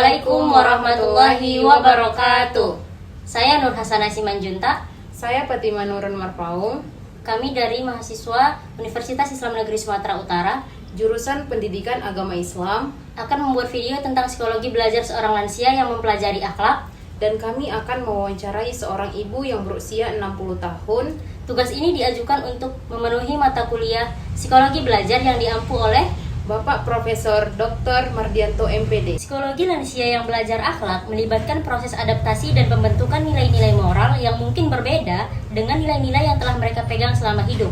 Assalamualaikum warahmatullahi wabarakatuh. Saya Nur Hasanah Simanjuntak. Saya Fatimah Nurun Marpaung. Kami dari mahasiswa Universitas Islam Negeri Sumatera Utara, Jurusan Pendidikan Agama Islam, akan membuat video tentang psikologi belajar seorang lansia yang mempelajari akhlak. dan kami akan mewawancarai seorang ibu yang berusia 60 tahun. Tugas ini diajukan untuk memenuhi mata kuliah psikologi belajar yang diampu oleh Bapak Profesor Dr. Mardianto MPD. psikologi lansia yang belajar akhlak melibatkan proses adaptasi dan pembentukan nilai-nilai moral yang mungkin berbeda dengan nilai-nilai yang telah mereka pegang selama hidup.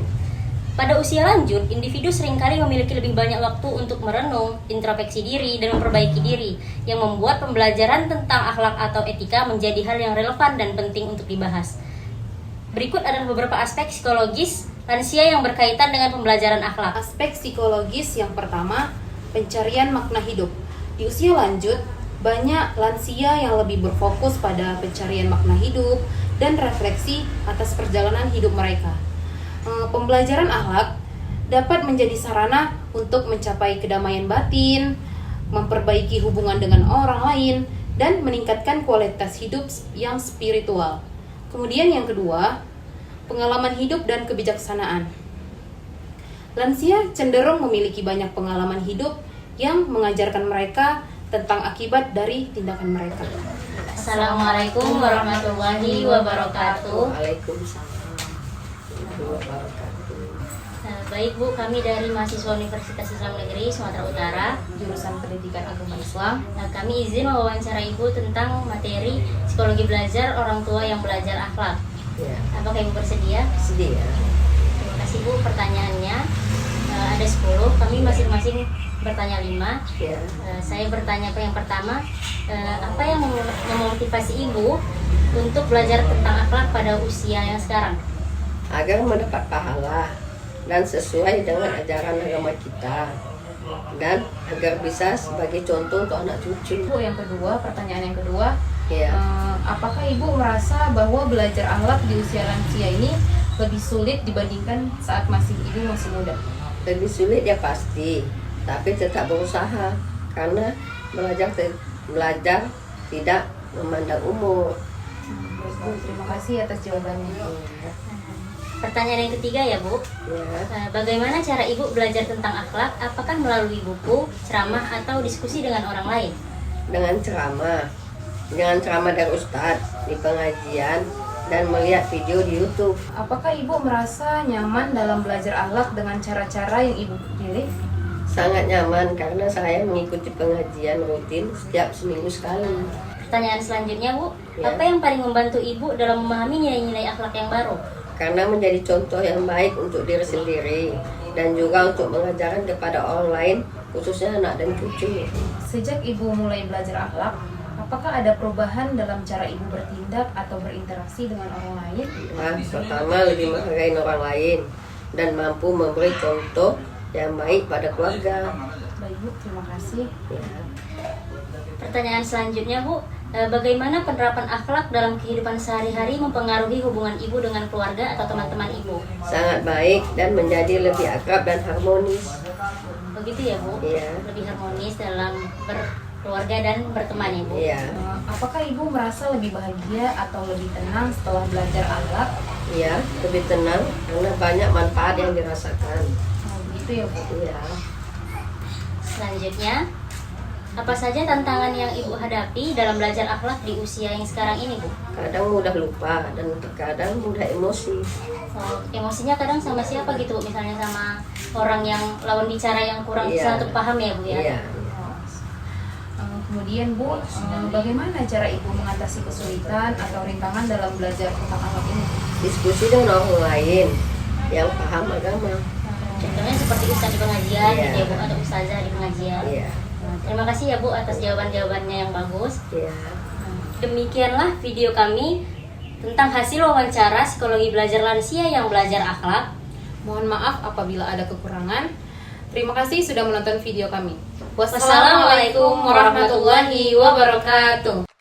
Pada usia lanjut, individu seringkali memiliki lebih banyak waktu untuk merenung, introspeksi diri, dan memperbaiki diri, yang membuat pembelajaran tentang akhlak atau etika menjadi hal yang relevan dan penting untuk dibahas. Berikut adalah beberapa aspek psikologis lansia yang berkaitan dengan pembelajaran akhlak. Aspek psikologis yang pertama, pencarian makna hidup. Di usia lanjut, banyak lansia yang lebih berfokus pada pencarian makna hidup dan refleksi atas perjalanan hidup mereka. Pembelajaran akhlak dapat menjadi sarana untuk mencapai kedamaian batin, memperbaiki hubungan dengan orang lain, dan meningkatkan kualitas hidup yang spiritual. Kemudian yang kedua, pengalaman hidup dan kebijaksanaan. Lansia cenderung memiliki banyak pengalaman hidup yang mengajarkan mereka tentang akibat dari tindakan mereka. Assalamualaikum warahmatullahi wabarakatuh. Waalaikumsalam warahmatullahi wabarakatuh. Baik Bu, kami dari mahasiswa Universitas Islam Negeri Sumatera Utara, Jurusan Pendidikan Agama Islam. Kami izin mewawancara Ibu tentang materi psikologi belajar orang tua yang belajar akhlak. Ya, Apakah Ibu bersedia? sedih ya. Terima kasih Bu. Pertanyaannya ada 10, kami masing-masing bertanya 5. Ya, Saya bertanya yang pertama, apa yang memotivasi Ibu untuk belajar tentang akhlak pada usia yang sekarang? agar mendapat pahala dan sesuai dengan ajaran agama kita, dan agar bisa sebagai contoh untuk anak cucu. Ibu, yang kedua, pertanyaan yang kedua, Ya, apakah Ibu merasa bahwa belajar akhlak di usia lansia ini lebih sulit dibandingkan saat Ibu masih muda? lebih sulit ya pasti, tapi tetap berusaha karena belajar tidak memandang umur. Baik, Bu, terima kasih atas jawabannya. Pertanyaan yang ketiga ya Bu, Ya, bagaimana cara Ibu belajar tentang akhlak? Apakah melalui buku, ceramah, atau diskusi dengan orang lain? dengan ceramah dari ustadz di pengajian dan melihat video di YouTube. Apakah Ibu merasa nyaman dalam belajar akhlak dengan cara-cara yang Ibu pilih? Sangat nyaman karena saya mengikuti pengajian rutin setiap seminggu sekali. Pertanyaan selanjutnya Bu, Ya. apa yang paling membantu Ibu dalam memahami nilai-nilai akhlak yang baru? Karena menjadi contoh yang baik untuk diri sendiri dan juga untuk mengajarkan kepada orang lain, khususnya anak dan cucu. Sejak Ibu mulai belajar akhlak, apakah ada perubahan dalam cara Ibu bertindak atau berinteraksi dengan orang lain? Nah, pertama lebih menghargai orang lain dan mampu memberi contoh yang baik pada keluarga. Baik Bu, terima kasih. Ya. Pertanyaan selanjutnya Bu, bagaimana penerapan akhlak dalam kehidupan sehari-hari mempengaruhi hubungan Ibu dengan keluarga atau teman-teman Ibu? Sangat baik dan menjadi lebih akrab dan harmonis. Begitu ya Bu? Iya. Lebih harmonis dalam berkeluarga dan berteman ya Bu? Iya. Apakah Ibu merasa lebih bahagia atau lebih tenang setelah belajar akhlak? Iya, lebih tenang karena banyak manfaat yang dirasakan. Begitu ya Bu. Iya. Selanjutnya, apa saja tantangan yang Ibu hadapi dalam belajar akhlak di usia yang sekarang ini Bu? Kadang mudah lupa dan terkadang mudah emosi. Emosinya kadang sama siapa gitu Bu? Misalnya sama orang yang lawan bicara yang kurang Iya. bisa untuk paham ya Bu ya? Iya. Kemudian Bu, bagaimana cara Ibu mengatasi kesulitan atau rintangan dalam belajar tentang akhlak ini? Diskusi dengan orang lain yang paham agama. Contohnya seperti ustaz di pengajian Iya. gitu ya Bu, atau ustazah di pengajian. Iya. Terima kasih ya Bu atas jawaban-jawabannya yang bagus. Iya. Demikianlah video kami tentang hasil wawancara psikologi belajar lansia yang belajar akhlak. Mohon maaf apabila ada kekurangan. Terima kasih sudah menonton video kami. Wassalamualaikum warahmatullahi wabarakatuh.